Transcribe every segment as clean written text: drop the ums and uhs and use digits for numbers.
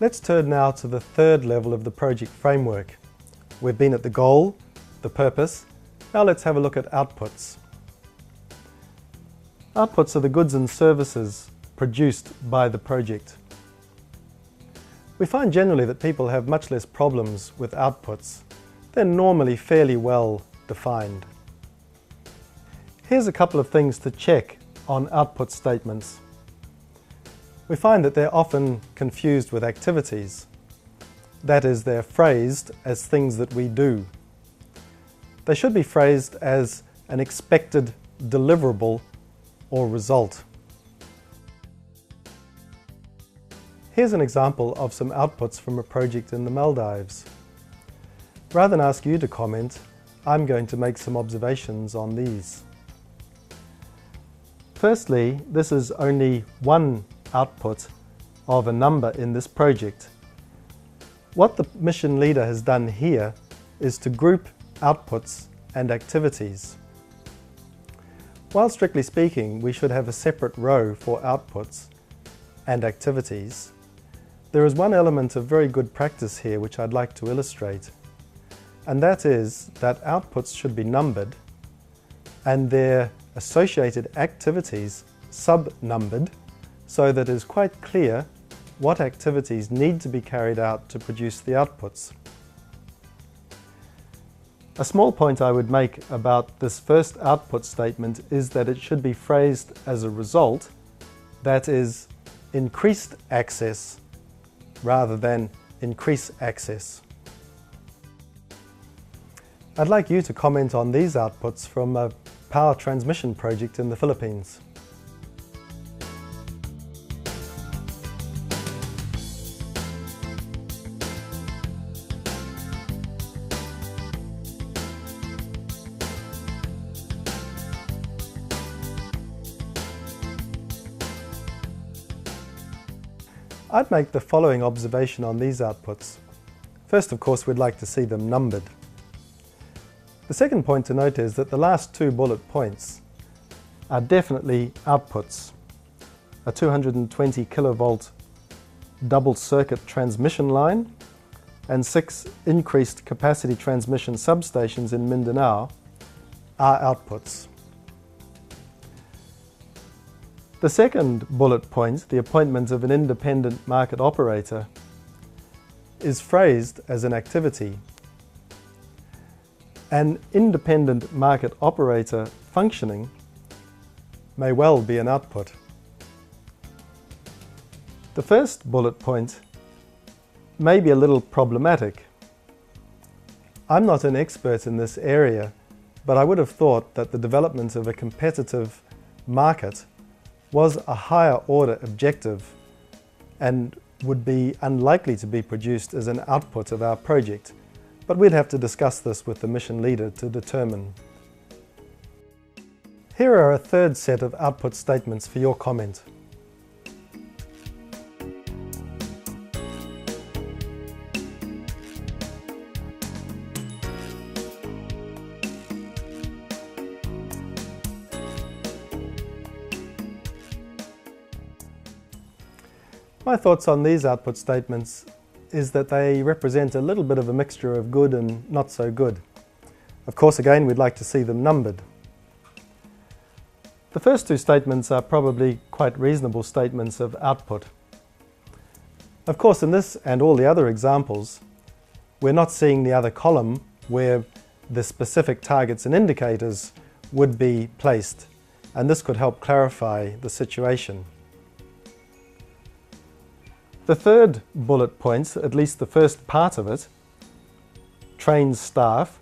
Let's turn now to the third level of the project framework. We've been at the goal, the purpose. Now let's have a look at outputs. Outputs are the goods and services produced by the project. We find generally that people have much less problems with outputs. They're normally fairly well defined. Here's a couple of things to check on output statements. We find that they're often confused with activities. That is, they're phrased as things that we do. They should be phrased as an expected deliverable or result. Here's an example of some outputs from a project in the Maldives. Rather than ask you to comment, I'm going to make some observations on these. Firstly, this is only one output of a number in this project. What the mission leader has done here is to group outputs and activities. While strictly speaking, we should have a separate row for outputs and activities, there is one element of very good practice here which I'd like to illustrate, and that is that outputs should be numbered and their associated activities sub-numbered, so that it is quite clear what activities need to be carried out to produce the outputs. A small point I would make about this first output statement is that it should be phrased as a result, that is, increased access rather than increase access. I'd like you to comment on these outputs from a power transmission project in the Philippines. I'd make the following observation on these outputs. First, of course, we'd like to see them numbered. The second point to note is that the last two bullet points are definitely outputs. A 220 kilovolt double circuit transmission line and 6 increased capacity transmission substations in Mindanao are outputs. The second bullet point, the appointment of an independent market operator, is phrased as an activity. An independent market operator functioning may well be an output. The first bullet point may be a little problematic. I'm not an expert in this area, but I would have thought that the development of a competitive market was a higher order objective and would be unlikely to be produced as an output of our project. But we'd have to discuss this with the mission leader to determine. Here are a third set of output statements for your comment. My thoughts on these output statements is that they represent a little bit of a mixture of good and not so good. Of course, again, we'd like to see them numbered. The first two statements are probably quite reasonable statements of output. Of course, in this and all the other examples, we're not seeing the other column where the specific targets and indicators would be placed, and this could help clarify the situation. The third bullet point, at least the first part of it, trained staff,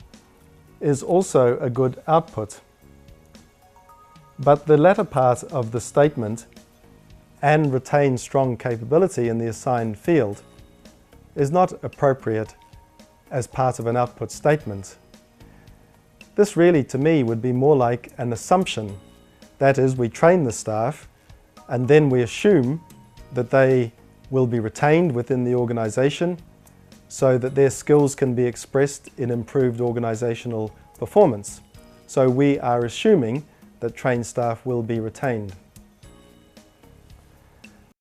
is also a good output. But the latter part of the statement, and retain strong capability in the assigned field, is not appropriate as part of an output statement. This really, to me, would be more like an assumption. That is, we train the staff and then we assume that they will be retained within the organization so that their skills can be expressed in improved organizational performance. So we are assuming that trained staff will be retained.